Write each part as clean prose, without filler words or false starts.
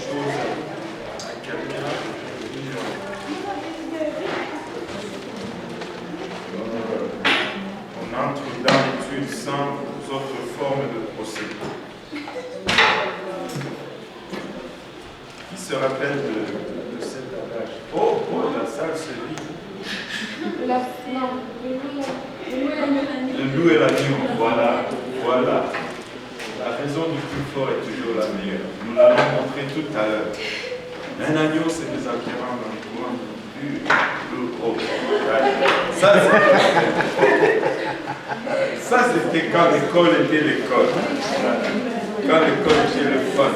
chose à quelqu'un. On entre dans l'étude sans autre forme de procédé. Qui se rappelle de cet adage? Oh, la salle se vide. Le loup et l'agneau, voilà. La raison du plus fort est toujours la meilleure. Nous l'avons montré tout à l'heure. Un agneau, c'est des acquérants dans le coin. Ça, c'était quand l'école était l'école. Quand l'école était le fun.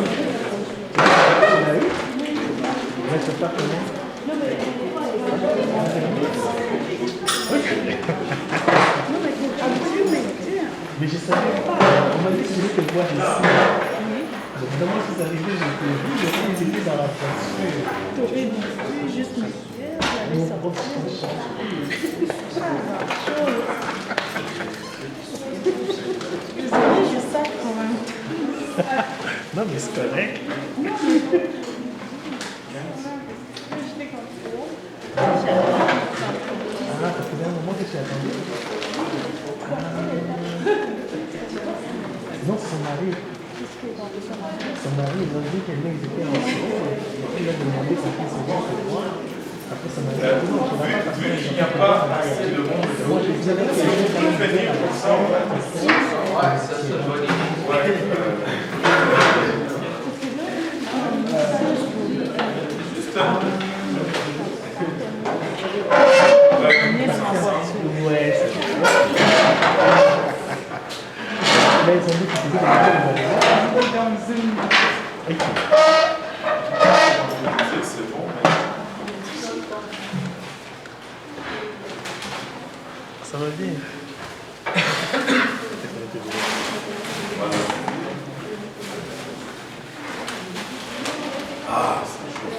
Mais je savais pas, on m'a dit que je voulais te voir ici. Donc vraiment, si ça arrivait, je te vu, je crois que j'étais dans la voiture. Tu aurais dû juste me dire, j'allais sortir. Désolée, je sais quand même. Non, mais c'est correct. J'étais comme ça. Ah, ça faisait un moment que tu attendais. Non, son mari. Son mari, ils ont dit qu'elle était en Suède. Il a demandé sa fille souvent pour voir. Après, son mari a dit non, je ne vais pas Vu qu'il n'y a pas assez de monde, moi, je disais que si vous pouvez venir pour ça, ouais, c'est là, ils ont dit que c'était dans une... c'est bon. Ça va bien. Voilà. Ah, c'est chaud.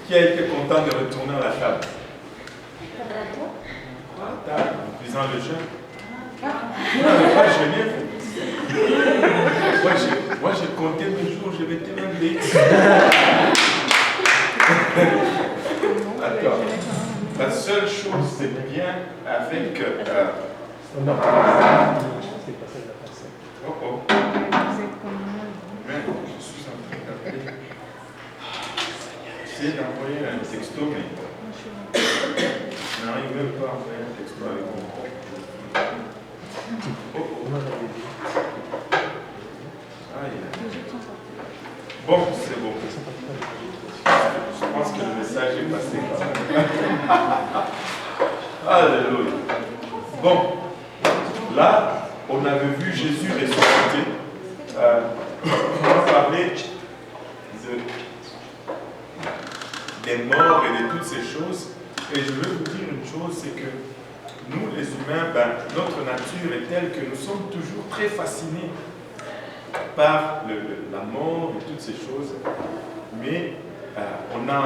Qui a été content de retourner à la table? À la table, en lisant le jeûne. Non, mais moi, j'ai rien fait. Moi, j'ai compté mes jours, je vais tellement vite. Attends. La seule chose, c'est bien avec... Non, c'est pas celle de la personne. Oh oh. Vous êtes comme moi. Mais je suis en train d'appeler. J'essaie d'envoyer un texto, mais je n'arrive même pas à envoyer un texto avec mon compte. Oh oh. Aïe. Bon, c'est bon. Je pense que le message est passé quand même. Alléluia. Bon, là, on avait vu Jésus ressuscité. On va parler des morts et de toutes ces choses. Et je veux vous dire une chose, c'est que nous, les humains, notre nature est telle que nous sommes toujours très fascinés par la mort et toutes ces choses. Mais on a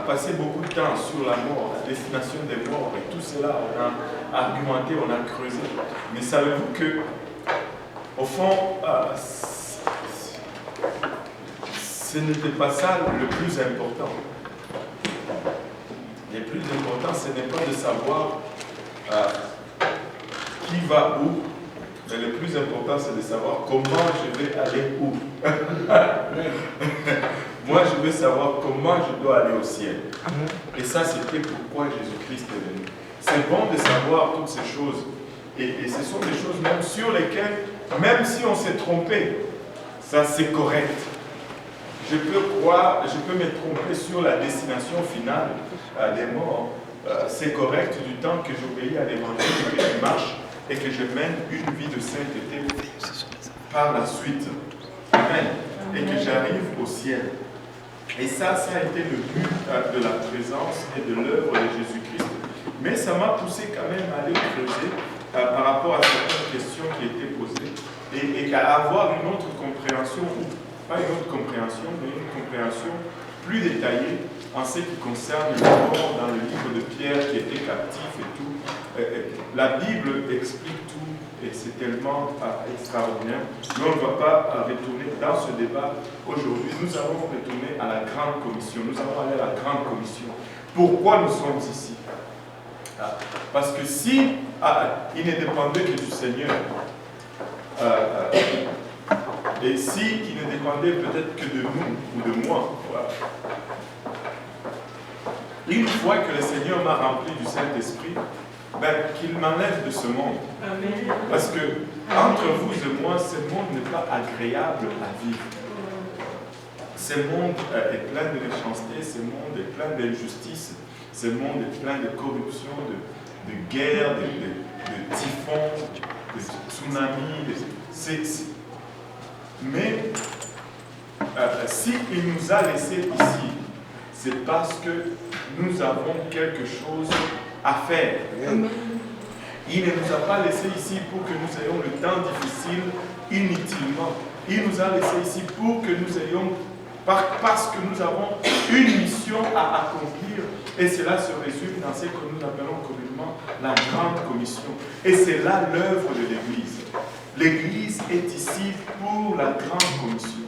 passé beaucoup de temps sur la mort, la destination des morts et tout cela. On a argumenté, on a creusé. Mais savez-vous que, au fond, ce n'était pas ça le plus important. Le plus important, ce n'est pas de savoir qui va où, mais le plus important, c'est de savoir comment je vais aller où. Moi, je veux savoir comment je dois aller au ciel. Et ça, c'était pourquoi Jésus-Christ est venu. C'est bon de savoir toutes ces choses. Et ce sont des choses même sur lesquelles, même si on s'est trompé, ça c'est correct. Je peux me tromper sur la destination finale des morts. C'est correct du temps que j'obéis à l'évangile, que je marche et que je mène une vie de sainteté par la suite. Amen. Et que j'arrive au ciel. Et ça a été le but de la présence et de l'œuvre de Jésus-Christ. Mais ça m'a poussé quand même à aller creuser par rapport à certaines questions qui étaient posées et à avoir une autre compréhension, pas une autre compréhension, mais une compréhension plus détaillée en ce qui concerne le mort dans le livre de Pierre qui était captif et tout. La Bible explique tout et c'est tellement extraordinaire. Mais on ne va pas retourner dans ce débat aujourd'hui. Nous allons retourner à la grande commission. Nous allons aller à la grande commission. Pourquoi nous sommes ici? Parce que si il ne dépendait que du Seigneur, et si il ne dépendait peut-être que de nous ou de moi, voilà. Une fois que le Seigneur m'a rempli du Saint-Esprit, ben, qu'il m'enlève de ce monde. Amen. Parce que entre vous et moi, ce monde n'est pas agréable à vivre. Ce monde est plein de méchanceté, ce monde est plein d'injustice, ce monde est plein de corruption, de guerre, de typhons, de tsunamis. Mais s'il nous a laissés ici, c'est parce que nous avons quelque chose à faire. Amen. Il ne nous a pas laissés ici pour que nous ayons le temps difficile inutilement. Il nous a laissés ici pour que nous ayons, parce que nous avons une mission à accomplir. Et cela se résume dans ce que nous appelons communément la grande commission. Et c'est là l'œuvre de l'Église. L'Église est ici pour la grande commission.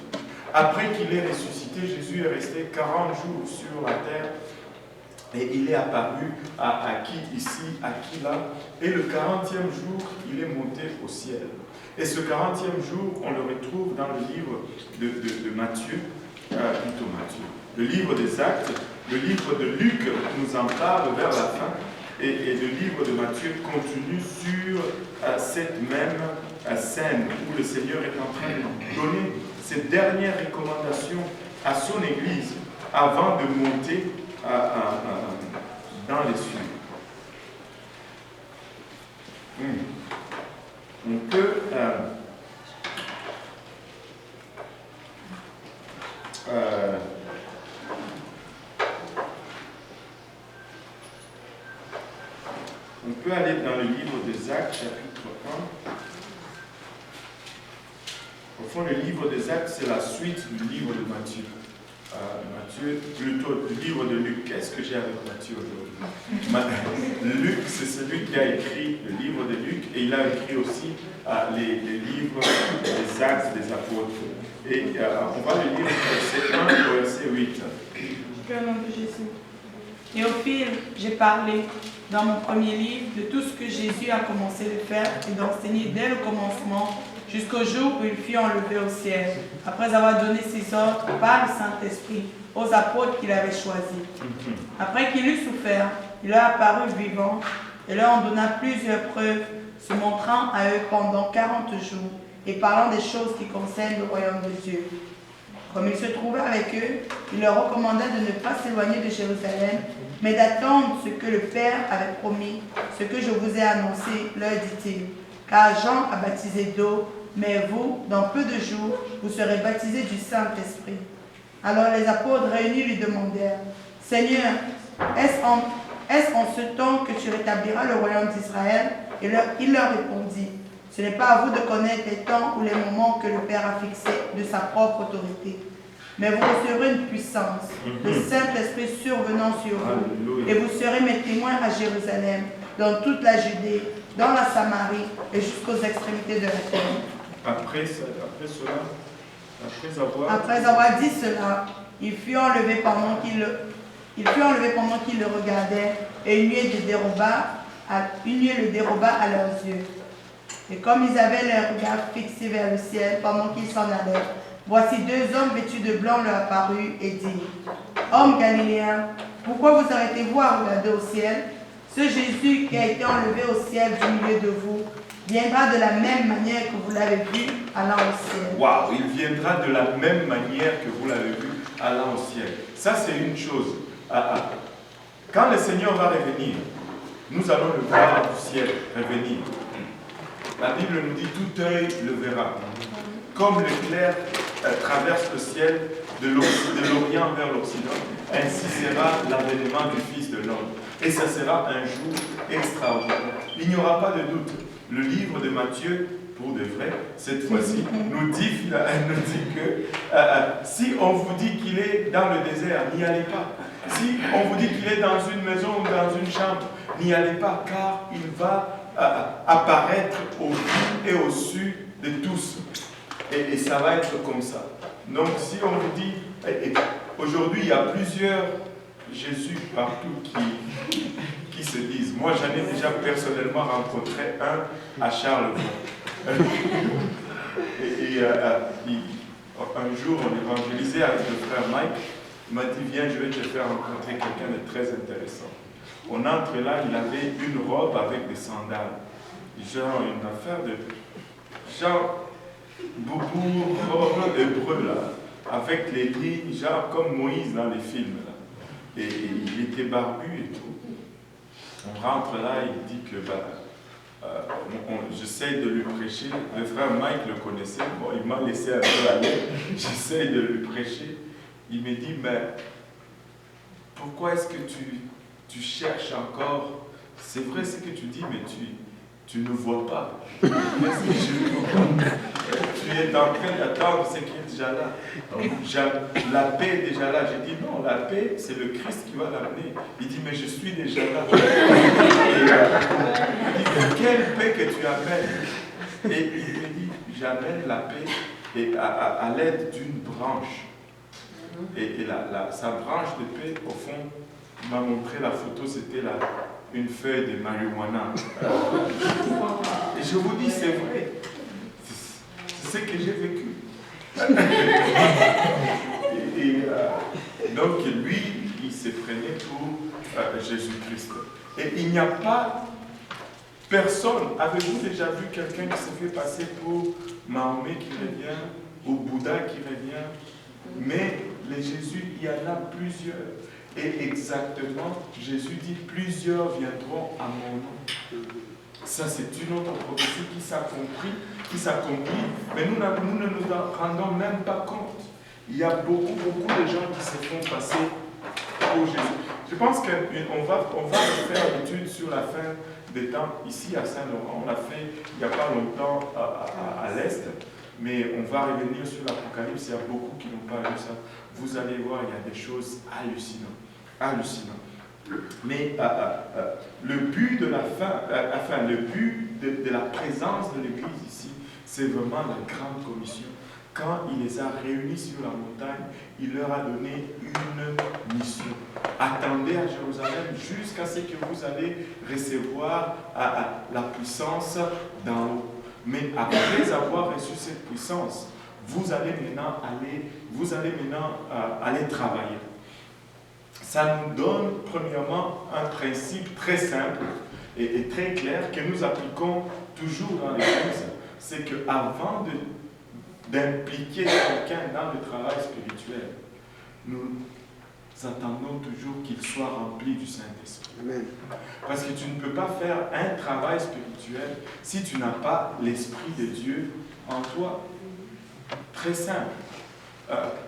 Après qu'il est ressuscité, Jésus est resté 40 jours sur la terre. Et il est apparu à qui ici, à qui là. Et le 40e jour, il est monté au ciel. Et ce 40e jour, on le retrouve dans le livre de Matthieu, plutôt Matthieu. Le livre des Actes, le livre de Luc nous en parle vers la fin. Et le livre de Matthieu continue sur cette même scène où le Seigneur est en train de donner ses dernières recommandations à son Église avant de monter dans les cieux. On peut aller dans le livre des Actes, chapitre 1. Au fond, le livre des Actes, c'est la suite du livre de Matthieu. Plutôt le livre de Luc. Qu'est-ce que j'ai avec Matthieu aujourd'hui? Luc, c'est celui qui a écrit le livre de Luc et il a écrit aussi les livres des Actes des Apôtres. Et on va le lire verset 1 au verset 8. Au nom de Jésus. Théophile, j'ai parlé dans mon premier livre de tout ce que Jésus a commencé de faire et d'enseigner dès le commencement jusqu'au jour où il fut enlevé au ciel, après avoir donné ses ordres par le Saint-Esprit aux apôtres qu'il avait choisis. Après qu'il eut souffert, il leur apparut vivant et leur en donna plusieurs preuves, se montrant à eux pendant 40 jours et parlant des choses qui concernent le royaume de Dieu. Comme il se trouvait avec eux, il leur recommanda de ne pas s'éloigner de Jérusalem, mais d'attendre ce que le Père avait promis, ce que je vous ai annoncé, leur dit-il. Car Jean a baptisé d'eau, mais vous, dans peu de jours, vous serez baptisés du Saint-Esprit. Alors les apôtres réunis lui demandèrent, Seigneur, est-ce en ce temps que tu rétabliras le royaume d'Israël? Et il leur répondit, ce n'est pas à vous de connaître les temps ou les moments que le Père a fixés de sa propre autorité. Mais vous recevrez une puissance, le Saint-Esprit survenant sur vous, et vous serez mes témoins à Jérusalem, dans toute la Judée, dans la Samarie et jusqu'aux extrémités de la terre. Après avoir dit cela, il fut enlevé pendant qu'il le regardait, et une nuée le déroba à leurs yeux. Et comme ils avaient leur regard fixé vers le ciel pendant qu'ils s'en allaient, voici deux hommes vêtus de blanc leur apparurent et dirent, Hommes galiléens, pourquoi vous arrêtez-vous à regarder au ciel? Ce Jésus qui a été enlevé au ciel du milieu de vous viendra de la même manière que vous l'avez vu allant au ciel. Waouh, il viendra de la même manière que vous l'avez vu allant au ciel. Ça, c'est une chose. Quand le Seigneur va revenir, nous allons le voir du ciel revenir. La Bible nous dit tout œil le verra. Comme l'éclair traverse le ciel de l'Orient vers l'Occident, ainsi sera l'avènement du Fils de l'homme. Et ça sera un jour extraordinaire. Il n'y aura pas de doute. Le livre de Matthieu, pour de vrai, cette fois-ci, nous dit que si on vous dit qu'il est dans le désert, n'y allez pas. Si on vous dit qu'il est dans une maison ou dans une chambre, n'y allez pas, car il va apparaître au vu et au su de tous. Et ça va être comme ça. Donc si on vous dit, aujourd'hui il y a plusieurs Jésus partout qui se disent. Moi j'en ai déjà personnellement rencontré un à Charlevoix. Un jour on évangélisait avec le frère Mike. Il m'a dit, viens, je vais te faire rencontrer quelqu'un de très intéressant. On entre là, il avait une robe avec des sandales. Genre une affaire de... Genre boubou, robe hébreu là. Avec les lignes, genre comme Moïse dans les films là. Et il était barbu et tout. On rentre là, il dit que j'essaie de lui prêcher. Le frère Mike le connaissait, bon, il m'a laissé un peu aller. J'essaie de lui prêcher. Il me dit, mais pourquoi est-ce que tu cherches encore? C'est vrai ce que tu dis, mais tu ne vois pas. Est-ce que je ne vois pas? Tu es en train d'attendre ce qui est déjà là. La paix est déjà là. J'ai dit, non, la paix, c'est le Christ qui va l'amener. Il dit, mais je suis déjà là. Il dit, mais quelle paix que tu amènes? Et il me dit, j'amène la paix et à l'aide d'une branche. Et sa branche de paix, au fond, il m'a montré la photo, c'était une feuille de marijuana. Et je vous dis, c'est vrai. C'est ce que j'ai vécu. Donc lui, il s'est prenait pour Jésus-Christ. Et il n'y a pas personne. Avez-vous déjà vu quelqu'un qui se fait passer pour Mahomet qui revient, ou Bouddha qui revient? Mais les Jésus, il y en a plusieurs. Et exactement, Jésus dit, plusieurs viendront à mon nom. Ça, c'est une autre prophétie qui s'accomplit, mais nous ne nous en rendons même pas compte. Il y a beaucoup de gens qui se font passer pour Jésus. Je pense qu'on va faire l'étude sur la fin des temps, ici à Saint-Laurent. On l'a fait il n'y a pas longtemps à l'Est. Mais on va revenir sur l'Apocalypse, il y a beaucoup qui n'ont pas vu ça. Vous allez voir, il y a des choses hallucinantes. Mais le but de la fin, le but de la présence de l'Église ici, c'est vraiment la grande commission. Quand il les a réunis sur la montagne, il leur a donné une mission. Attendez à Jérusalem jusqu'à ce que vous allez recevoir la puissance d'en haut. Mais après avoir reçu cette puissance, vous allez maintenant aller travailler. Ça nous donne premièrement un principe très simple et très clair que nous appliquons toujours dans l'Église. C'est qu'avant d'impliquer quelqu'un dans le travail spirituel, nous attendons toujours qu'il soit rempli du Saint-Esprit. Amen. Parce que tu ne peux pas faire un travail spirituel si tu n'as pas l'Esprit de Dieu en toi. Très simple.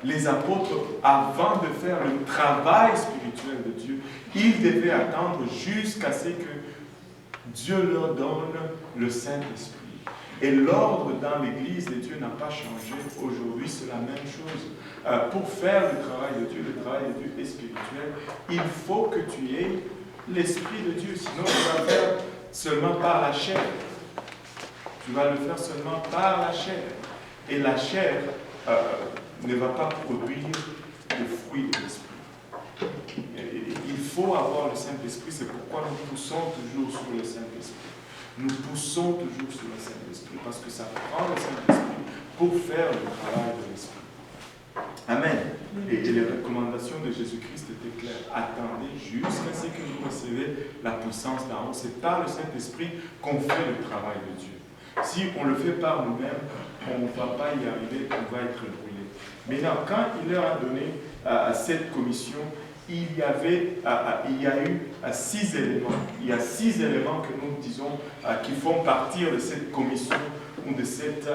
Les apôtres, avant de faire le travail spirituel de Dieu, ils devaient attendre jusqu'à ce que Dieu leur donne le Saint-Esprit. Et l'ordre dans l'Église de Dieu n'a pas changé. Aujourd'hui, c'est la même chose. Pour faire le travail de Dieu est spirituel, il faut que tu aies l'Esprit de Dieu. Sinon, tu vas le faire seulement par la chair. Tu vas le faire seulement par la chair. Et la chair ne va pas produire de fruits de l'Esprit. Il faut avoir le Saint-Esprit. C'est pourquoi nous poussons toujours sur le Saint-Esprit. Nous poussons toujours sur le Saint-Esprit parce que ça prend le Saint-Esprit pour faire le travail de l'Esprit. Amen. Et les recommandations de Jésus-Christ étaient claires. Attendez jusqu'à ce que vous recevez la puissance d'en haut. C'est par le Saint-Esprit qu'on fait le travail de Dieu. Si on le fait par nous-mêmes, on ne va pas y arriver, on va être brûlé. Maintenant, quand il leur a donné cette commission, il y a eu 6 éléments. Il y a 6 éléments que nous disons qui font partir de cette commission ou de cette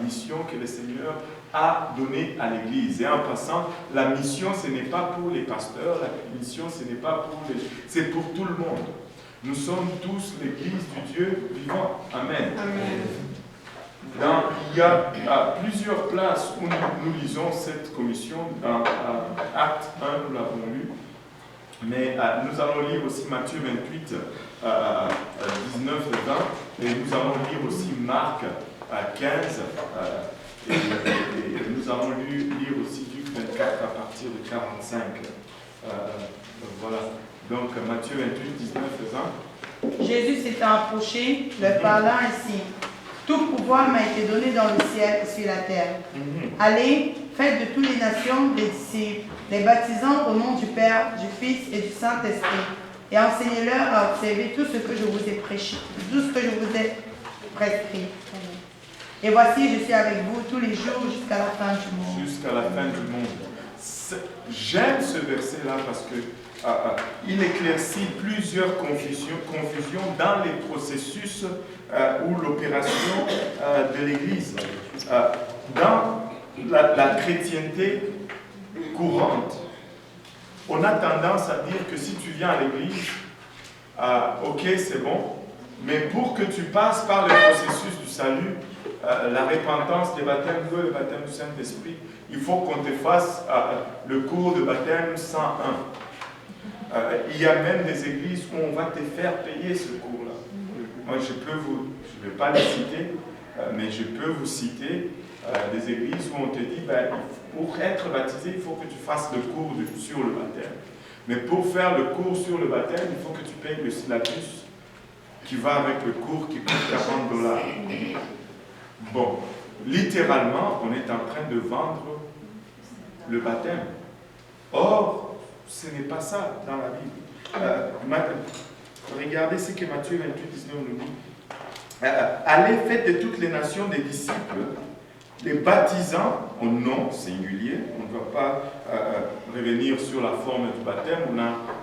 mission que le Seigneur a donnée à l'Église. Et en passant, la mission, ce n'est pas pour les pasteurs, la mission, ce n'est pas pour c'est pour tout le monde. Nous sommes tous l'Église du Dieu vivant. Amen. Amen. Il y a plusieurs places où nous lisons cette commission. Dans Acte 1, nous l'avons lu. Mais nous allons lire aussi Matthieu 28, 19 et 20, et nous allons lire aussi Marc 15, et nous allons lire aussi Luc 24 à partir de 45. Voilà. Donc Matthieu 28, 19 et 20. Jésus s'étant approché, leur parlant ainsi. Tout pouvoir m'a été donné dans le ciel et sur la terre. Allez, faites de toutes les nations des disciples, les baptisant au nom du Père, du Fils et du Saint-Esprit, et enseignez-leur à observer tout ce que je vous ai prêché, tout ce que je vous ai prescrit. Et voici, je suis avec vous tous les jours jusqu'à la fin du monde. Jusqu'à la fin du monde. J'aime ce verset-là parce que il éclaircit plusieurs confusions dans les processus ou l'opération de l'Église. Dans la chrétienté courante, on a tendance à dire que si tu viens à l'Église, ok, c'est bon, mais pour que tu passes par le processus du salut, la repentance, les baptêmes d'eau et le baptême du Saint-Esprit, il faut qu'on te fasse le cours de baptême 101. Il y a même des églises où on va te faire payer ce cours-là. Moi, je ne vais pas les citer, mais je peux vous citer des églises où on te dit, pour être baptisé, il faut que tu fasses le cours sur le baptême. Mais pour faire le cours sur le baptême, il faut que tu payes le syllabus qui va avec le cours qui coûte $40. Bon, littéralement, on est en train de vendre le baptême. Or, ce n'est pas ça dans la Bible. Regardez ce que Matthieu 28, 19 nous dit. Allez, faites de toutes les nations des disciples, les baptisant au nom singulier. On ne va pas revenir sur la forme du baptême.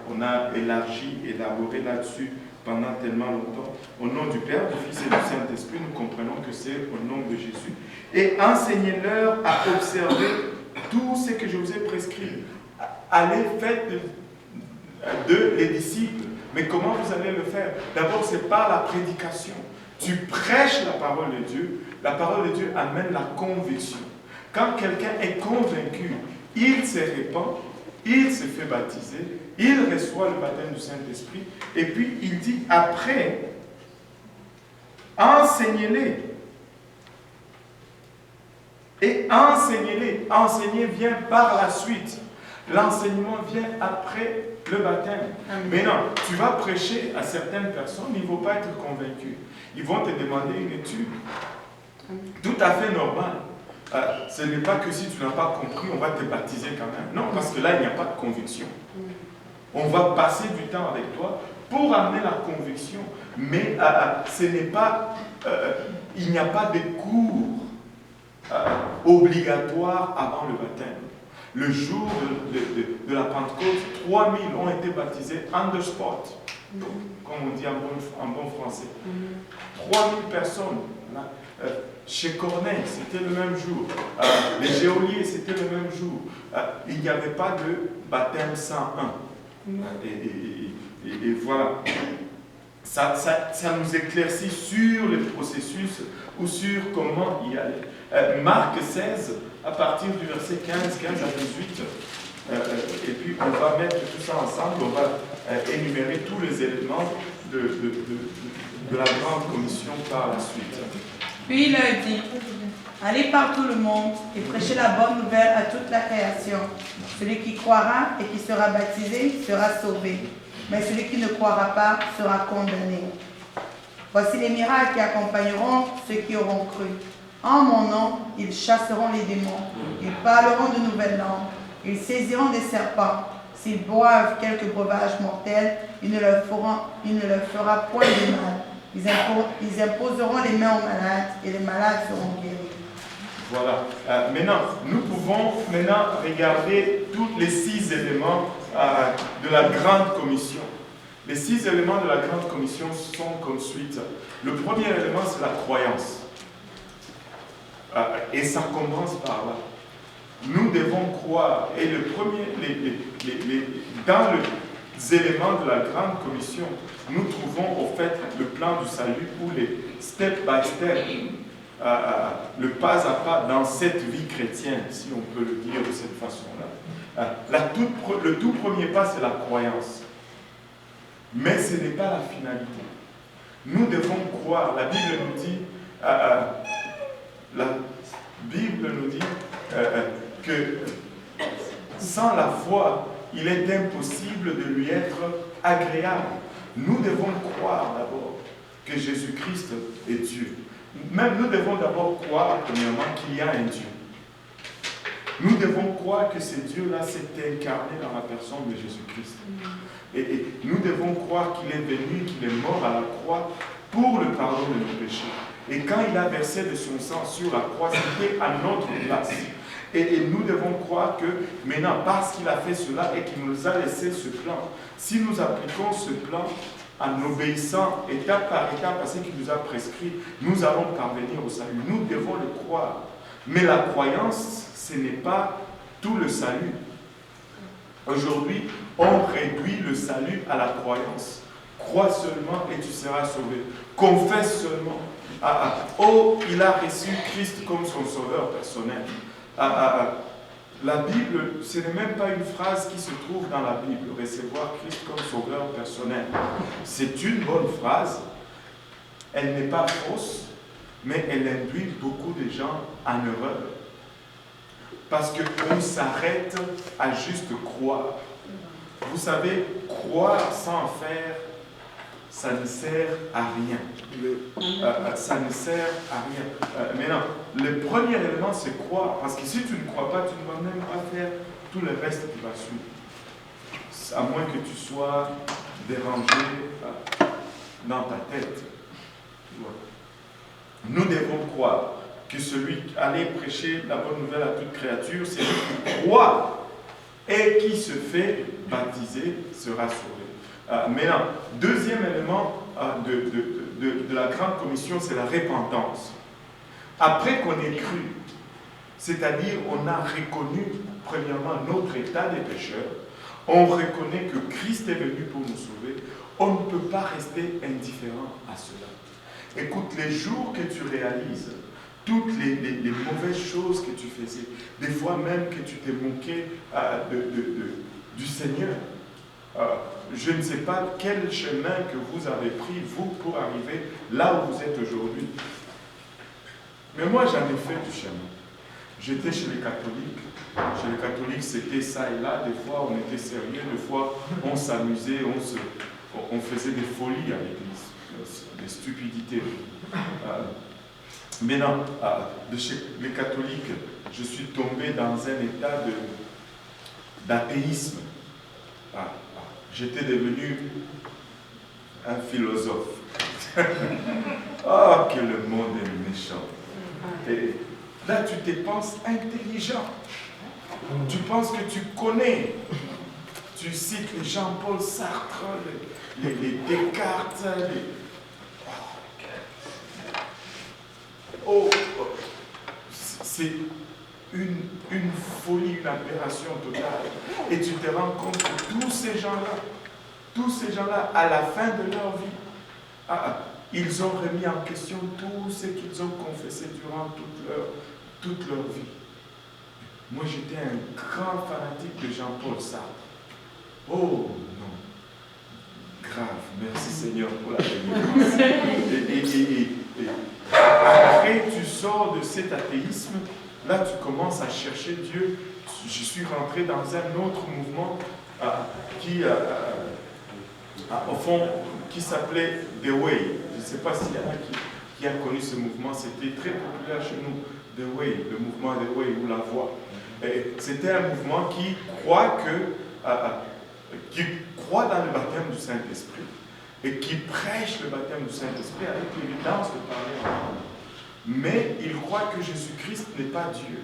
On a élaboré là-dessus pendant tellement longtemps. Au nom du Père, du Fils et du Saint-Esprit, nous comprenons que c'est au nom de Jésus. Et enseignez-leur à observer tout ce que je vous ai prescrit. Allez, faites de les disciples. Mais comment vous allez le faire? D'abord, c'est par la prédication. Tu prêches la parole de Dieu. La parole de Dieu amène la conviction. Quand quelqu'un est convaincu, il se répand, il se fait baptiser, il reçoit le baptême du Saint-Esprit, et puis il dit après, enseignez-les. Et enseignez-les. Enseigner vient par la suite. L'enseignement vient après le baptême. Maintenant, tu vas prêcher à certaines personnes, ils ne vont pas être convaincus. Ils vont te demander une étude. Tout à fait normal. Ce n'est pas que si tu n'as pas compris, on va te baptiser quand même. Non, parce que là, il n'y a pas de conviction. On va passer du temps avec toi pour amener la conviction. Mais ce n'est pas, il n'y a pas de cours obligatoires avant le baptême. Le jour de la Pentecôte, 3000 ont été baptisés on the spot, comme on dit en bon français. 3000 personnes. Chez Corneille, c'était le même jour. Les Géoliers, c'était le même jour. Il n'y avait pas de baptême 101. Et voilà. Ça nous éclaircit sur le processus ou sur comment y aller. Marc 16, à partir du verset 15 à 18, et puis on va mettre tout ça ensemble, on va énumérer tous les éléments de la grande commission par la suite. Puis il leur dit, allez par tout le monde et prêchez la bonne nouvelle à toute la création. Celui qui croira et qui sera baptisé sera sauvé, mais celui qui ne croira pas sera condamné. Voici les miracles qui accompagneront ceux qui auront cru. En mon nom, ils chasseront les démons, ils parleront de nouvelles langues, ils saisiront des serpents. S'ils boivent quelque breuvage mortel, il ne leur fera point de mal. Ils imposeront les mains aux malades et les malades seront guéris. Voilà. Maintenant, nous pouvons regarder tous les 6 éléments de la grande commission. Les 6 éléments de la grande commission sont comme suite. Le premier élément, c'est la croyance. Et ça commence par là. Nous devons croire. Et le premier, dans les éléments de la grande commission, nous trouvons au fait le plan du salut ou les step by step le pas à pas dans cette vie chrétienne, si on peut le dire de cette façon-là. Le tout premier pas, c'est la croyance. Mais ce n'est pas la finalité. Nous devons croire. La Bible nous dit que sans la foi, il est impossible de lui être agréable. Nous devons croire d'abord que Jésus-Christ est Dieu. Même nous devons d'abord croire, premièrement, qu'il y a un Dieu. Nous devons croire que ce Dieu-là s'est incarné dans la personne de Jésus-Christ. Et nous devons croire qu'il est venu, qu'il est mort à la croix pour le pardon de nos péchés. Et quand il a versé de son sang sur la croix, c'était à notre place. Et nous devons croire que maintenant, parce qu'il a fait cela et qu'il nous a laissé ce plan, si nous appliquons ce plan en obéissant étape par étape à ce qu'il nous a prescrit, nous allons parvenir au salut. Nous devons le croire. Mais la croyance, ce n'est pas tout le salut. Aujourd'hui, on réduit le salut à la croyance. Crois seulement et tu seras sauvé. Confesse seulement. Oh, il a reçu Christ comme son sauveur personnel. La Bible, ce n'est même pas une phrase qui se trouve dans la Bible, recevoir Christ comme sauveur personnel. C'est une bonne phrase. Elle n'est pas fausse, mais elle induit beaucoup de gens en erreur. Parce qu'on s'arrête à juste croire. Vous savez, croire sans faire, ça ne sert à rien. Ça ne sert à rien. Maintenant, le premier élément, c'est croire. Parce que si tu ne crois pas, tu ne vas même pas faire tout le reste qui va suivre. À moins que tu sois dérangé dans ta tête. Nous devons croire que celui qui allait prêcher la bonne nouvelle à toute créature, c'est lui qui croit et qui se fait baptiser sera sauvé. Maintenant, deuxième élément de la grande commission, c'est la repentance. Après qu'on ait cru, c'est-à-dire on a reconnu premièrement notre état de pécheur, on reconnaît que Christ est venu pour nous sauver, on ne peut pas rester indifférent à cela. Écoute, les jours que tu réalises toutes les mauvaises choses que tu faisais, des fois même que tu t'es moqué du Seigneur, je ne sais pas quel chemin que vous avez pris, vous, pour arriver là où vous êtes aujourd'hui. Mais moi, j'en ai fait du chemin. J'étais chez les catholiques. Chez les catholiques, c'était ça et là. Des fois, on était sérieux. Des fois, on s'amusait. On faisait des folies à l'église. Des stupidités. Maintenant, de chez les catholiques, je suis tombé dans un état d'athéisme. J'étais devenu un philosophe. Oh, que le monde est méchant. Et là, tu te penses intelligent. Tu penses que tu connais. Tu cites les Jean-Paul Sartre, les Descartes, c'est une folie, une aberration totale. Et tu te rends compte que tous ces gens-là, à la fin de leur vie, ils ont remis en question tout ce qu'ils ont confessé durant toute leur vie. Moi, j'étais un grand fanatique de Jean-Paul Sartre. Oh non, grave, merci Seigneur pour la délivrance. Après, tu sors de cet athéisme, là tu commences à chercher Dieu. Je suis rentré dans un autre mouvement au fond, qui s'appelait The Way. Je ne sais pas s'il y en a qui a connu ce mouvement, c'était très populaire chez nous, The Way, le mouvement The Way ou la voie. C'était un mouvement qui croit dans le baptême du Saint-Esprit et qui prêche le baptême du Saint-Esprit avec l'évidence de parler en langue. Mais il croit que Jésus-Christ n'est pas Dieu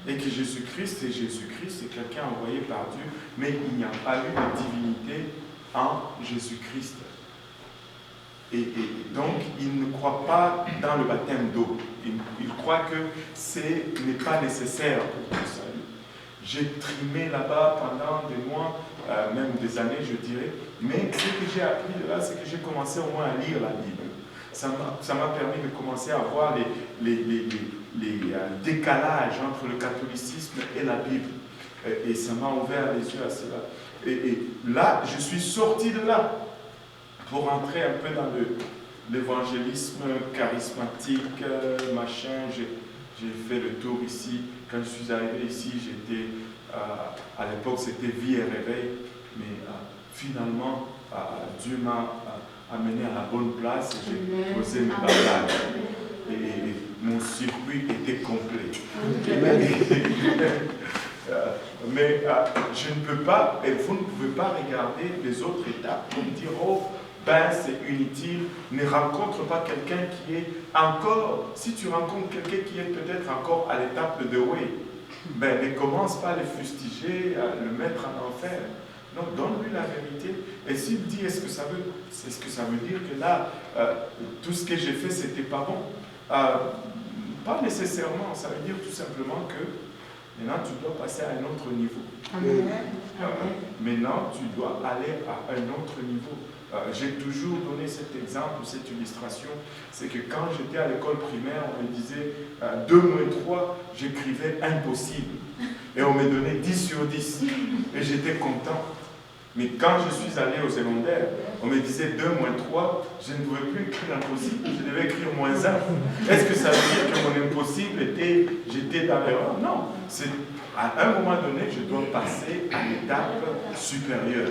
et que Jésus-Christ est Jésus-Christ, c'est quelqu'un envoyé par Dieu, mais il n'y a pas eu de divinité en Jésus-Christ. Et donc, il ne croit pas dans le baptême d'eau. Il croit que ce n'est pas nécessaire pour le salut. J'ai trimé là-bas pendant des mois, même des années, je dirais. Mais ce que j'ai appris de là, c'est que j'ai commencé au moins à lire la Bible. ça m'a permis de commencer à voir les décalages entre le catholicisme et la Bible. Et ça m'a ouvert les yeux à cela. Et là, je suis sorti de là pour entrer un peu dans l'évangélisme charismatique, machin. J'ai fait le tour ici. Quand je suis arrivé ici, j'étais, à l'époque, c'était Vie et Réveil. Mais finalement, Dieu m'a amené à la bonne place. J'ai posé mes bagages. Et mon circuit était complet. Mais je ne peux pas, et vous ne pouvez pas regarder les autres étapes pour me dire, oh, ben c'est inutile. Ne rencontre pas quelqu'un qui est encore, si tu rencontres quelqu'un qui est peut-être encore à l'étape de The Way, ben ne commence pas à le fustiger, à le mettre en enfer. Non, donne-lui la vérité. Et s'il dit, est-ce que ça veut dire que là, tout ce que j'ai fait, c'était pas bon? Pas nécessairement. Ça veut dire tout simplement que maintenant, tu dois passer à un autre niveau. Maintenant, tu dois aller à un autre niveau. J'ai toujours donné cet exemple, cette illustration. C'est que quand j'étais à l'école primaire, on me disait 2 moins 3, j'écrivais impossible. Et on me donnait 10 sur 10. Et j'étais content. Mais quand je suis allé au secondaire, on me disait 2 moins 3, je ne pouvais plus écrire impossible, je devais écrire moins 1. Est-ce que ça veut dire que mon impossible était, j'étais dans l'erreur? Non. À un moment donné, je dois passer à l'étape supérieure.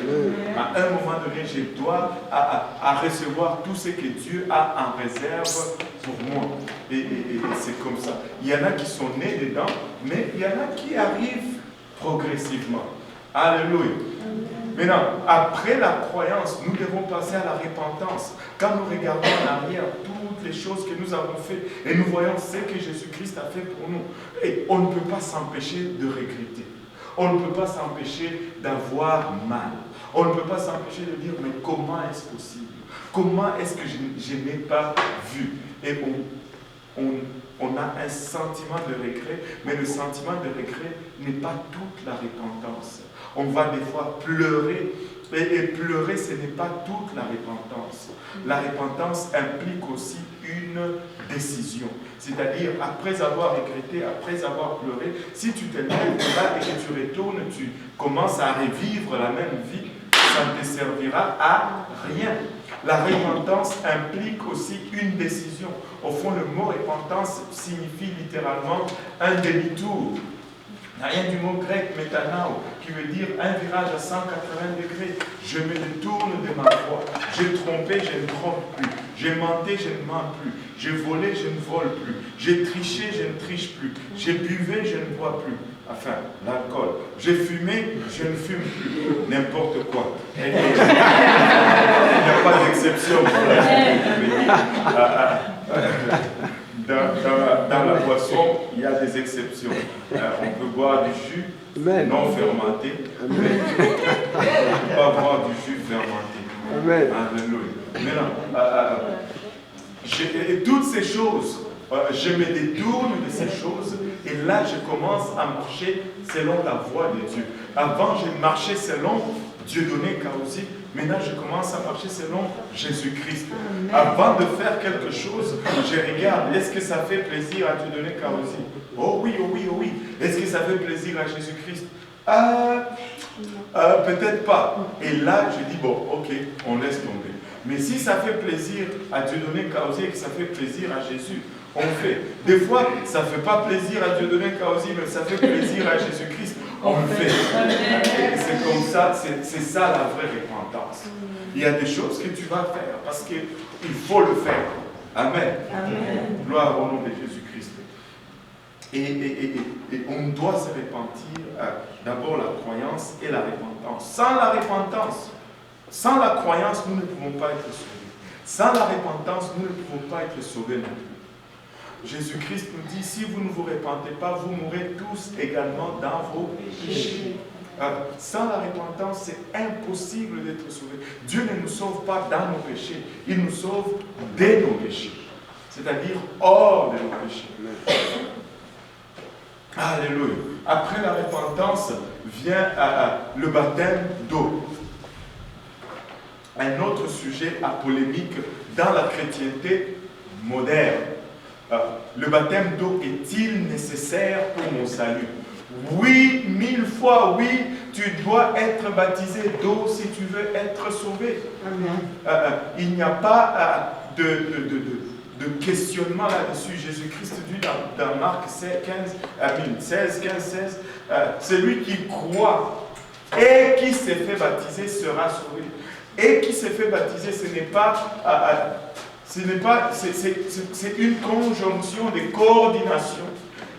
À un moment donné, je dois à recevoir tout ce que Dieu a en réserve pour moi. Et c'est comme ça. Il y en a qui sont nés dedans, mais il y en a qui arrivent progressivement. Alléluia. Maintenant, après la croyance, nous devons passer à la repentance. Quand nous regardons en arrière toutes les choses que nous avons faites et nous voyons ce que Jésus-Christ a fait pour nous, et on ne peut pas s'empêcher de regretter. On ne peut pas s'empêcher d'avoir mal. On ne peut pas s'empêcher de dire, mais comment est-ce possible? Comment est-ce que je n'ai pas vu? Et on a un sentiment de regret, mais le sentiment de regret n'est pas toute la repentance. On va des fois pleurer, et pleurer, ce n'est pas toute la repentance. La repentance implique aussi une décision. C'est-à-dire, après avoir regretté, après avoir pleuré, si tu te lèves de là et que tu retournes, tu commences à revivre la même vie, ça ne te servira à rien. La repentance implique aussi une décision. Au fond, le mot repentance signifie littéralement un demi-tour. Rien du mot grec métanao, qui veut dire un virage à 180 degrés. Je me détourne de ma foi. J'ai trompé, je ne trompe plus. J'ai menté, je ne mens plus. J'ai volé, je ne vole plus. J'ai triché, je ne triche plus. J'ai buvé, je ne bois plus. Enfin, l'alcool. J'ai fumé, je ne fume plus. N'importe quoi. Il n'y a pas d'exception. Dans la boisson, il y a des exceptions. On peut boire du jus non fermenté, mais on ne peut pas boire du jus fermenté. Amen. Alléluia. Maintenant, toutes ces choses, je me détourne de ces choses et là, je commence à marcher selon la voie de Dieu. Avant, je marchais selon Dieudonné Kaouzi. Maintenant, je commence à marcher selon Jésus-Christ. Avant de faire quelque chose, je regarde, est-ce que ça fait plaisir à Dieudonné Kaouzi? Oh oui, oh oui, oh oui. Est-ce que ça fait plaisir à Jésus-Christ? Peut-être pas. Et là, je dis, bon, ok, on laisse tomber. Mais si ça fait plaisir à Dieudonné Kaouzi et que ça fait plaisir à Jésus, on fait. Des fois, ça ne fait pas plaisir à Dieudonné Kaouzi, mais ça fait plaisir à Jésus-Christ. On le fait. C'est comme ça, c'est ça la vraie repentance. Il y a des choses que tu vas faire parce qu'il faut le faire. Amen. Amen. Gloire au nom de Jésus-Christ. Et on doit se repentir, d'abord la croyance et la repentance. Sans la repentance, sans la croyance, nous ne pouvons pas être sauvés. Sans la repentance, nous ne pouvons pas être sauvés non plus. Jésus-Christ nous dit, si vous ne vous repentez pas, vous mourrez tous également dans vos péchés. Sans la repentance, c'est impossible d'être sauvé. Dieu ne nous sauve pas dans nos péchés, il nous sauve dès nos péchés. C'est-à-dire hors de nos péchés. Alléluia. Après la repentance, vient le baptême d'eau. un autre sujet à polémique dans la chrétienté moderne. Le baptême d'eau est-il nécessaire pour mon salut? Oui, 1000 fois oui, tu dois être baptisé d'eau si tu veux être sauvé. Il n'y a pas de questionnement là-dessus. Jésus-Christ dit dans Marc 16, 15, celui qui croit et qui s'est fait baptiser sera sauvé. Et qui s'est fait baptiser, c'est une conjonction de coordination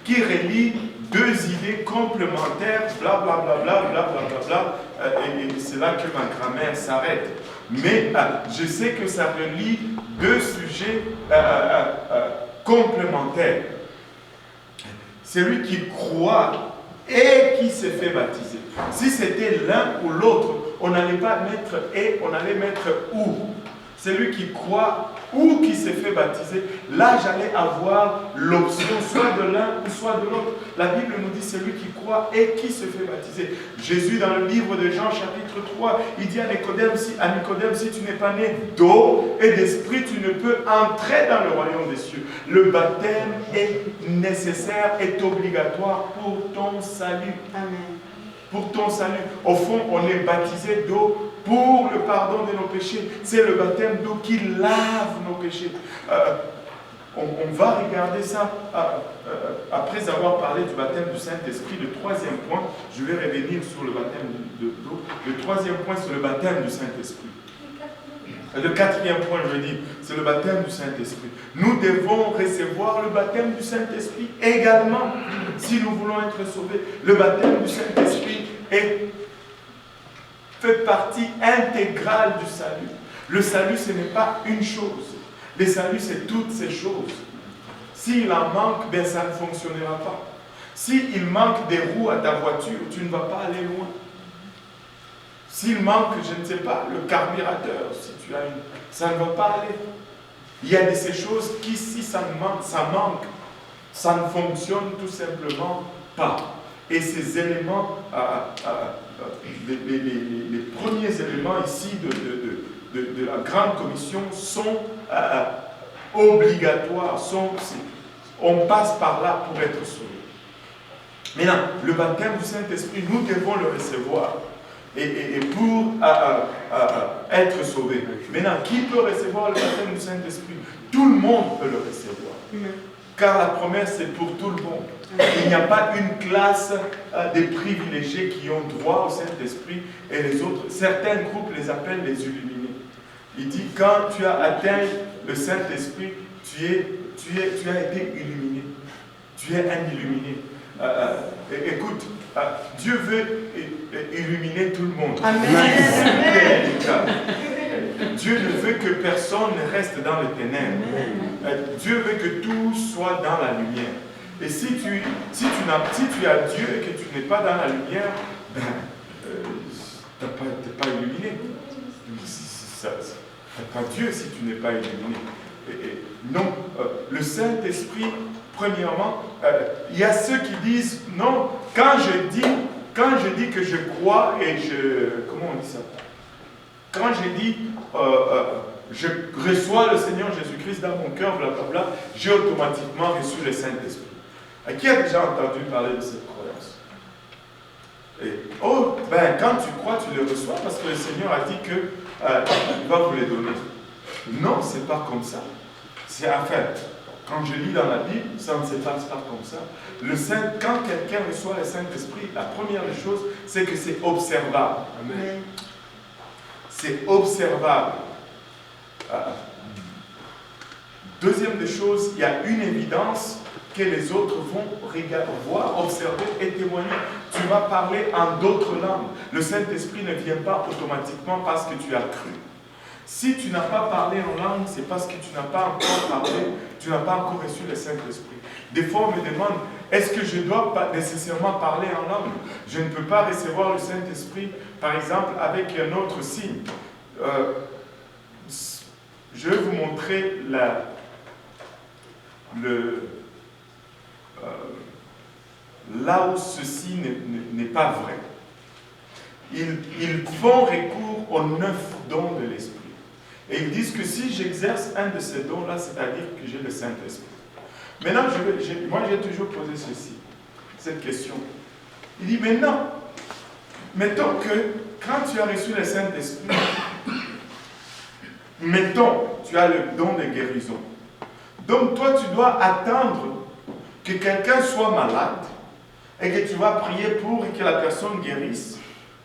qui relie deux idées complémentaires, blablabla, et c'est là que ma grammaire s'arrête. Mais je sais que ça relie deux sujets complémentaires. Celui qui croit et qui s'est fait baptiser. Si c'était l'un ou l'autre, on n'allait pas mettre et, on allait mettre ou. Celui qui croit ou qui s'est fait baptiser, là j'allais avoir l'option soit de l'un ou soit de l'autre. La Bible nous dit celui qui croit et qui se fait baptiser. Jésus dans le livre de Jean chapitre 3, il dit à Nicodème, si tu n'es pas né d'eau et d'esprit, tu ne peux entrer dans le royaume des cieux. Le baptême est nécessaire, est obligatoire pour ton salut. Amen. Pour ton salut. Au fond, on est baptisé d'eau pour le pardon de nos péchés. C'est le baptême d'eau qui lave nos péchés. On va regarder ça après avoir parlé du baptême du Saint-Esprit. Le troisième point, je vais revenir sur le baptême d'eau. Le troisième point, c'est le baptême du Saint-Esprit. Le quatrième point, je veux dire, c'est le baptême du Saint-Esprit. Nous devons recevoir le baptême du Saint-Esprit également, si nous voulons être sauvés. Le baptême du Saint-Esprit fait partie intégrale du salut. Le salut, ce n'est pas une chose. Le salut, c'est toutes ces choses. S'il en manque, ben, ça ne fonctionnera pas. S'il manque des roues à ta voiture, tu ne vas pas aller loin. S'il manque, je ne sais pas, le carburateur, si tu as une, ça ne va pas aller. Il y a de ces choses qui, si ça manque, ça ne fonctionne tout simplement pas. Et ces éléments, les premiers éléments ici de la Grande Commission sont obligatoires, on passe par là pour être sauvé. Maintenant, le baptême du Saint-Esprit, nous devons le recevoir. Et pour être sauvé. Maintenant, qui peut recevoir le baptême du Saint-Esprit? Tout le monde peut le recevoir. Car la promesse est pour tout le monde. Il n'y a pas une classe des privilégiés qui ont droit au Saint-Esprit et les autres. Certains groupes les appellent les illuminés. Il dit, quand tu as atteint le Saint-Esprit, tu as été illuminé. Tu es un illuminé. Écoute, Dieu veut illuminer tout le monde. Amen. Dieu ne veut que personne ne reste dans les ténèbres. Dieu veut que tout soit dans la lumière. Et si tu as Dieu et que tu n'es pas dans la lumière, ben, tu n'es pas illuminé. Tu n'es pas Dieu si tu n'es pas illuminé. Non, le Saint-Esprit, premièrement, il y a ceux qui disent, non, quand je dis que je crois et comment on dit ça? Quand j'ai dit, je reçois le Seigneur Jésus-Christ dans mon cœur, blablabla, j'ai automatiquement reçu le Saint-Esprit. Qui a déjà entendu parler de cette croyance? Quand tu crois, tu le reçois parce que le Seigneur a dit qu'il va vous les donner. Non, ce n'est pas comme ça. C'est à faire. Quand je lis dans la Bible, ça ne se passe pas comme ça. Quand quelqu'un reçoit le Saint-Esprit, la première des choses, c'est que c'est observable. Amen. C'est observable. Deuxième des choses, il y a une évidence que les autres vont voir, observer et témoigner. Tu vas parler en d'autres langues. Le Saint-Esprit ne vient pas automatiquement parce que tu as cru. Si tu n'as pas parlé en langue, c'est parce que tu n'as pas encore parlé, tu n'as pas encore reçu le Saint-Esprit. Des fois, on me demande, est-ce que je dois pas nécessairement parler en langue? Je ne peux pas recevoir le Saint-Esprit, par exemple, avec un autre signe. Je vais vous montrer là où ceci n'est pas vrai. Ils font recours aux 9 dons de l'Esprit. Et ils disent que si j'exerce un de ces dons-là, c'est-à-dire que j'ai le Saint-Esprit. Maintenant, moi j'ai toujours posé cette question. Il dit, mais non, mettons que quand tu as reçu le Saint-Esprit, mettons, tu as le don de guérison. Donc toi, tu dois attendre que quelqu'un soit malade et que tu vas prier pour que la personne guérisse,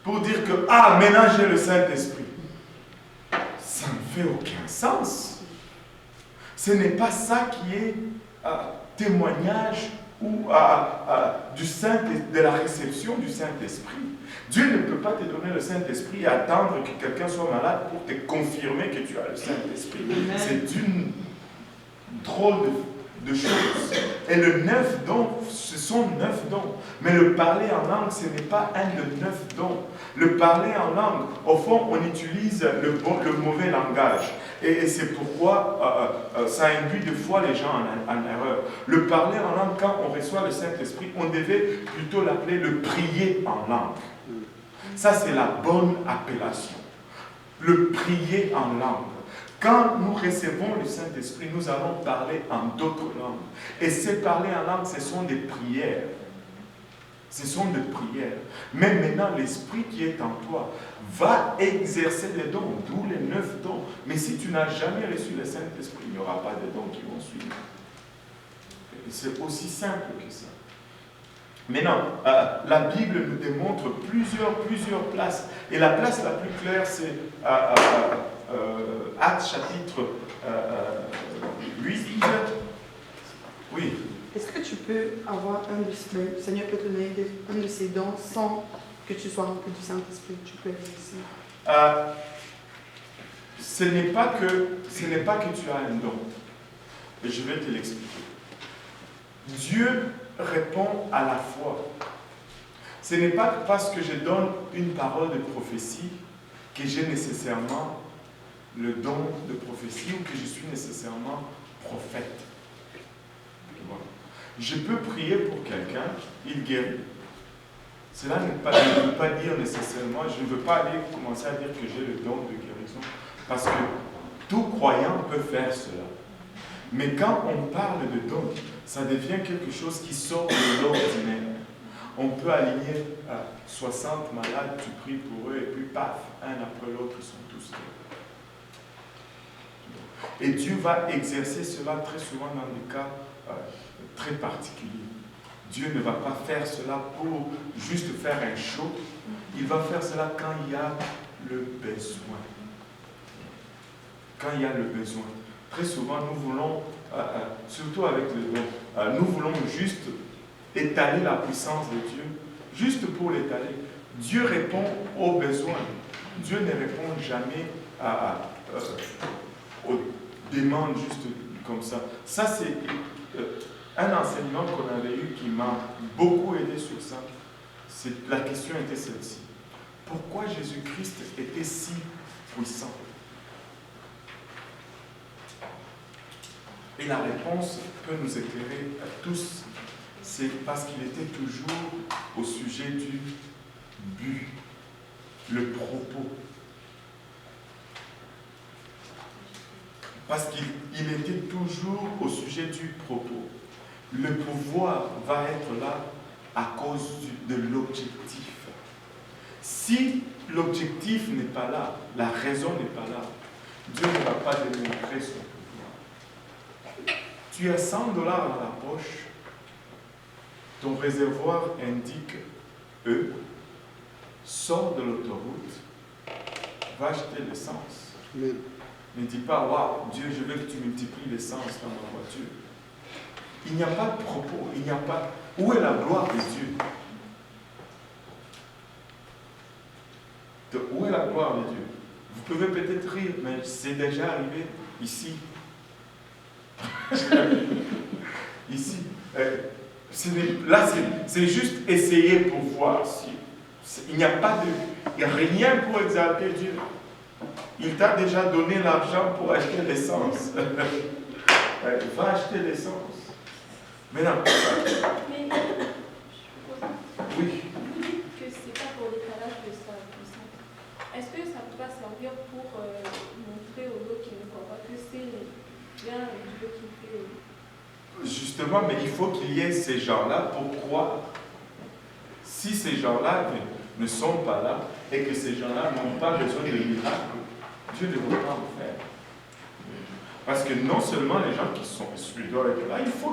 pour dire que, ah, maintenant j'ai le Saint-Esprit. Ça ne fait aucun sens. Ce n'est pas ça qui est témoignage ou de la réception du Saint-Esprit. Dieu ne peut pas te donner le Saint-Esprit et attendre que quelqu'un soit malade pour te confirmer que tu as le Saint-Esprit. C'est une drôle de choses. Et le 9 dons, ce sont 9 dons. Mais le parler en langue, ce n'est pas un de 9 dons. Le parler en langue, au fond, on utilise le mauvais langage. Et c'est pourquoi ça induit des fois les gens en erreur. Le parler en langue, quand on reçoit le Saint-Esprit, on devait plutôt l'appeler le prier en langue. Ça, c'est la bonne appellation. Le prier en langue. Quand nous recevons le Saint-Esprit, nous allons parler en d'autres langues. Et ces parler en langue, ce sont des prières. Ce sont des prières. Mais maintenant, l'Esprit qui est en toi va exercer des dons, d'où les 9 dons. Mais si tu n'as jamais reçu le Saint-Esprit, il n'y aura pas de dons qui vont suivre. C'est aussi simple que ça. Maintenant, la Bible nous démontre plusieurs places. Et la place la plus claire, c'est Actes chapitre 8. Oui. Est-ce que tu peux avoir le Seigneur peut te donner un de ses dons sans que tu sois rempli du Saint-Esprit? Tu peux exercer. Ce n'est pas que tu as un don. Et je vais te l'expliquer. Dieu répond à la foi. Ce n'est pas parce que je donne une parole de prophétie que j'ai nécessairement le don de prophétie ou que je suis nécessairement prophète. Voilà. Je peux prier pour quelqu'un, il guérit. Cela ne veut pas dire nécessairement, je ne veux pas aller commencer à dire que j'ai le don de guérison, parce que tout croyant peut faire cela. Mais quand on parle de don, ça devient quelque chose qui sort de l'ordinaire. On peut aligner 60 malades, tu pries pour eux, et puis paf, un après l'autre, ils sont tous guéris. Et Dieu va exercer cela très souvent dans des cas très particuliers. Dieu ne va pas faire cela pour juste faire un show. Il va faire cela quand il y a le besoin. Quand il y a le besoin. Très souvent, nous voulons, surtout avec le don, nous voulons juste étaler la puissance de Dieu, juste pour l'étaler. Dieu répond aux besoins. Dieu ne répond jamais aux demandes juste comme ça. Ça, c'est un enseignement qu'on avait eu qui m'a beaucoup aidé sur ça. La question était celle-ci. Pourquoi Jésus-Christ était si puissant? Et la réponse peut nous éclairer à tous. C'est parce qu'il était toujours au sujet du but, le propos. Parce qu'il était toujours au sujet du propos. Le pouvoir va être là à cause de l'objectif. Si l'objectif n'est pas là, la raison n'est pas là, Dieu ne va pas démontrer son pouvoir. Tu as 100 $ dans la poche, ton réservoir indique E, sors de l'autoroute, va acheter l'essence. Ne dis pas, waouh, Dieu, je veux que tu multiplies l'essence dans ma voiture. Il n'y a pas de propos, il n'y a pas. Où est la gloire de Dieu? Où est la gloire de Dieu? Vous pouvez peut-être rire, mais c'est déjà arrivé ici. Ici. Là, c'est juste essayer pour voir si. Il n'y a pas de. Il n'y a rien pour exalter Dieu. Il t'a déjà donné l'argent pour acheter l'essence. Va acheter l'essence. Maintenant. Mais, oui. Vous dites que ce n'est pas pour l'étalage de sa puissance. Est-ce que ça ne peut pas servir pour Justement, mais il faut qu'il y ait ces gens-là pour croire. Si ces gens-là ne sont pas là et que ces gens-là n'ont pas besoin de miracles, Dieu ne va pas en faire. Parce que non seulement les gens qui sont doivent être là, il faut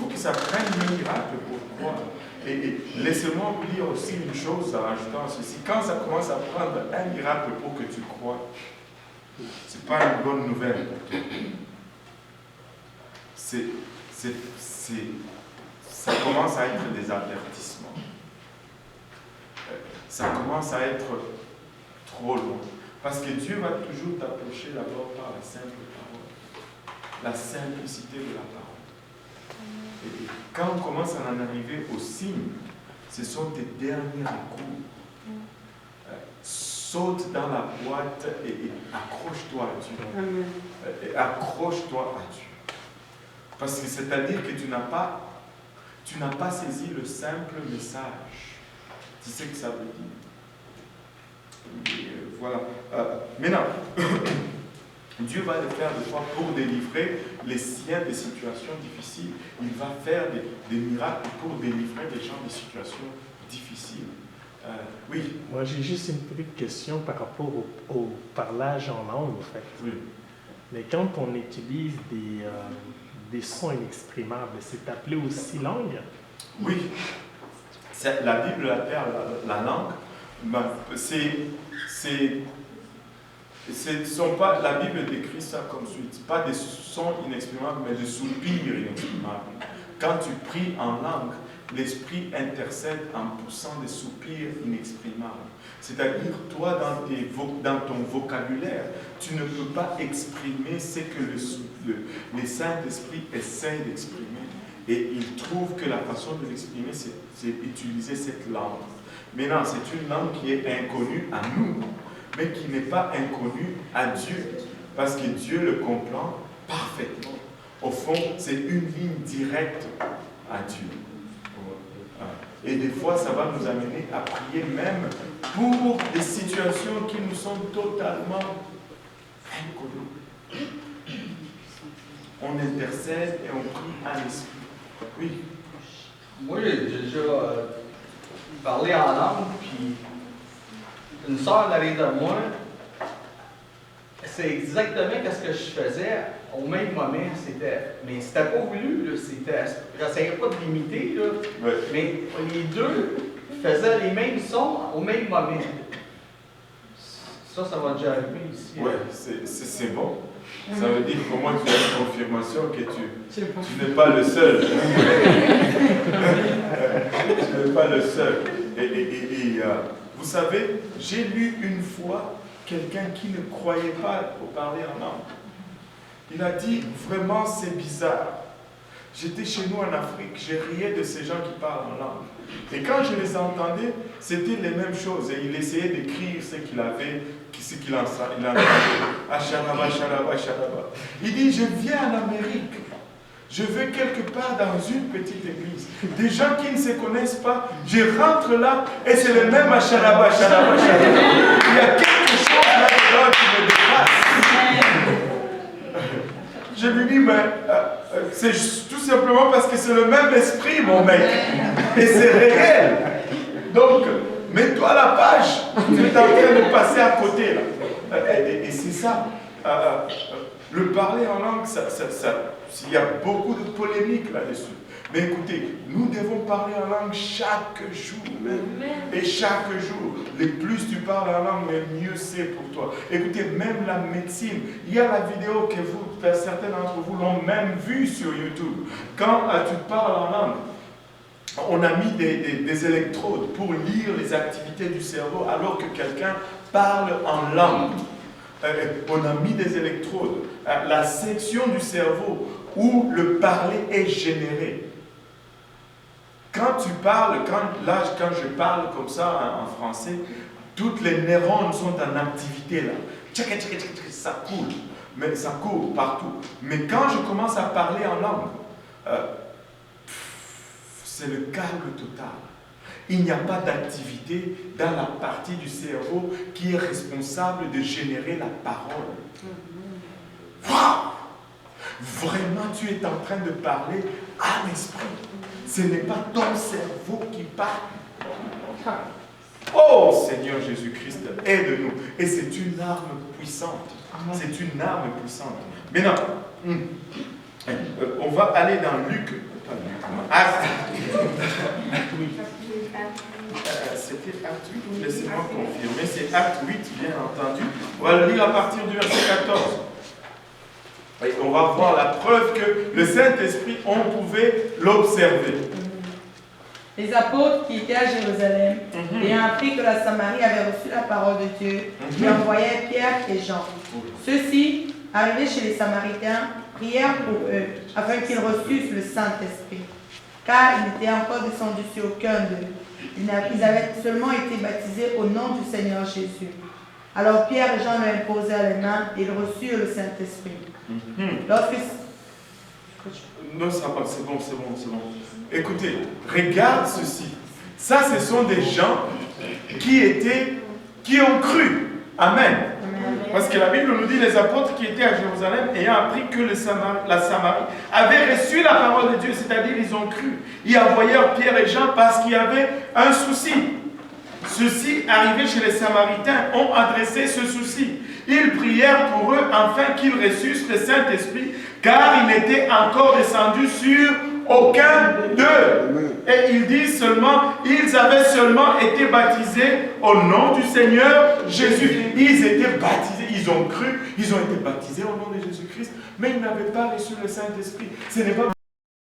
qu'ils apprennent le miracle pour croire. Et laissez-moi vous dire aussi une chose en ajoutant ceci. Quand ça commence à prendre un miracle pour que tu crois, ce n'est pas une bonne nouvelle pour toi. Ça commence à être des avertissements. Ça commence à être trop loin. Parce que Dieu va toujours t'approcher d'abord par la simple parole. La simplicité de la parole. Et quand on commence à en arriver au signe, ce sont tes derniers recours. Saute dans la boîte et accroche-toi à Dieu. Amen. Accroche-toi à Dieu. Parce que c'est-à-dire que tu n'as pas saisi le simple message. Tu sais que ça veut dire. Voilà. Maintenant, Dieu va le faire des fois pour délivrer les siens des situations difficiles. Il va faire des miracles pour délivrer les gens des situations difficiles. Oui. Moi, j'ai juste une petite question par rapport au parlage en langue, en fait. Oui. Mais quand on utilise des sons inexprimables, c'est appelé aussi langue? Oui. La Bible appelle la langue. La Bible décrit ça comme suite. Pas des sons inexprimables, mais des soupirs inexprimables. Quand tu pries en langue, l'Esprit intercède en poussant des soupirs inexprimables. C'est-à-dire, toi, dans ton vocabulaire, tu ne peux pas exprimer ce que le Saint-Esprit essaie d'exprimer. Et il trouve que la façon de l'exprimer, c'est utiliser cette langue. Maintenant, c'est une langue qui est inconnue à nous, mais qui n'est pas inconnue à Dieu. Parce que Dieu le comprend parfaitement. Au fond, c'est une ligne directe à Dieu. Et des fois, ça va nous amener à prier même pour des situations qui nous sont totalement inconnues. On intercède et on prie à l'Esprit. Oui. Moi, j'ai déjà parlé en langue, puis une soeur derrière de moi, c'est exactement ce que je faisais au même moment. Mais c'était pas voulu, j'essayais pas de l'imiter, Ouais. mais les deux faisaient les mêmes sons au même moment. Ça va déjà arriver ici. Oui, c'est bon. Ça veut dire pour moi tu as une confirmation que tu n'es pas le seul. Tu n'es pas le seul. Vous savez, j'ai lu une fois quelqu'un qui ne croyait pas au parler en langue. Il a dit, vraiment c'est bizarre. J'étais chez nous en Afrique, je riais de ces gens qui parlent en langue. Et quand je les entendais, c'était les mêmes choses. Et il essayait d'écrire ce qu'il avait, ce qu'il entendait. Acharaba, charaba, charaba. Il dit, je viens en Amérique. Je vais quelque part dans une petite église. Des gens qui ne se connaissent pas, je rentre là et c'est le même acharaba, charaba, charaba. Il y a quelque chose là-dedans qui me dépasse. Je lui dis, mais c'est tout simplement parce que c'est le même esprit, mon mec. Et c'est réel. Donc, mets-toi à la page. Tu es en train de passer à côté, là. Et c'est ça. Le parler en langue, il y a beaucoup de polémiques là-dessus. Mais écoutez, nous devons parler en langue chaque jour. Et chaque jour, le plus tu parles en langue, le mieux c'est pour toi. Écoutez, même la médecine, il y a la vidéo que certains d'entre vous l'ont même vue sur YouTube. Quand tu parles en langue, on a mis des électrodes pour lire les activités du cerveau alors que quelqu'un parle en langue. On a mis des électrodes. La section du cerveau où le parler est généré. Quand tu parles, quand je parle comme ça en français, toutes les neurones sont en activité là. Ça coule. Mais ça court partout. Mais quand je commence à parler en langue, c'est le calme total. Il n'y a pas d'activité dans la partie du cerveau qui est responsable de générer la parole. Wow! Vraiment, tu es en train de parler à l'esprit. Ce n'est pas ton cerveau qui parle. Oh Seigneur Jésus-Christ, aide-nous. Et c'est une arme puissante. C'est une arme puissante. Maintenant, on va aller dans Luc. Pas Luc, Acte. C'était Acte 8, laissez-moi confirmer. C'est Acte 8, bien entendu. On va le lire à partir du verset 14. Et on va voir la preuve que le Saint-Esprit, on pouvait l'observer. Les apôtres qui étaient à Jérusalem, ayant appris que la Samarie avait reçu la parole de Dieu, lui envoyaient Pierre et Jean. Ceux-ci, arrivés chez les Samaritains, prièrent pour eux, afin qu'ils reçussent le Saint-Esprit. Car il n'était encore descendu sur aucun d'eux. Ils avaient seulement été baptisés au nom du Seigneur Jésus. Alors Pierre et Jean leur imposèrent les mains et ils reçurent le Saint-Esprit. Lorsque... Non, ça va, c'est bon. Écoutez, regarde ceci. Ça, ce sont des gens qui ont cru. Amen. Parce que la Bible nous dit les apôtres qui étaient à Jérusalem ayant appris que la Samarie avait reçu la parole de Dieu, c'est-à-dire ils ont cru. Ils envoyèrent Pierre et Jean parce qu'il y avait un souci. Ceux-ci, arrivés chez les Samaritains, ont adressé ce souci. Ils prièrent pour eux afin qu'ils reçussent le Saint-Esprit, car il n'était encore descendu sur aucun d'eux. Et il dit seulement, ils avaient seulement été baptisés au nom du Seigneur Jésus. Ils étaient baptisés, ils ont cru, ils ont été baptisés au nom de Jésus-Christ, mais ils n'avaient pas reçu le Saint-Esprit. Ce n'est pas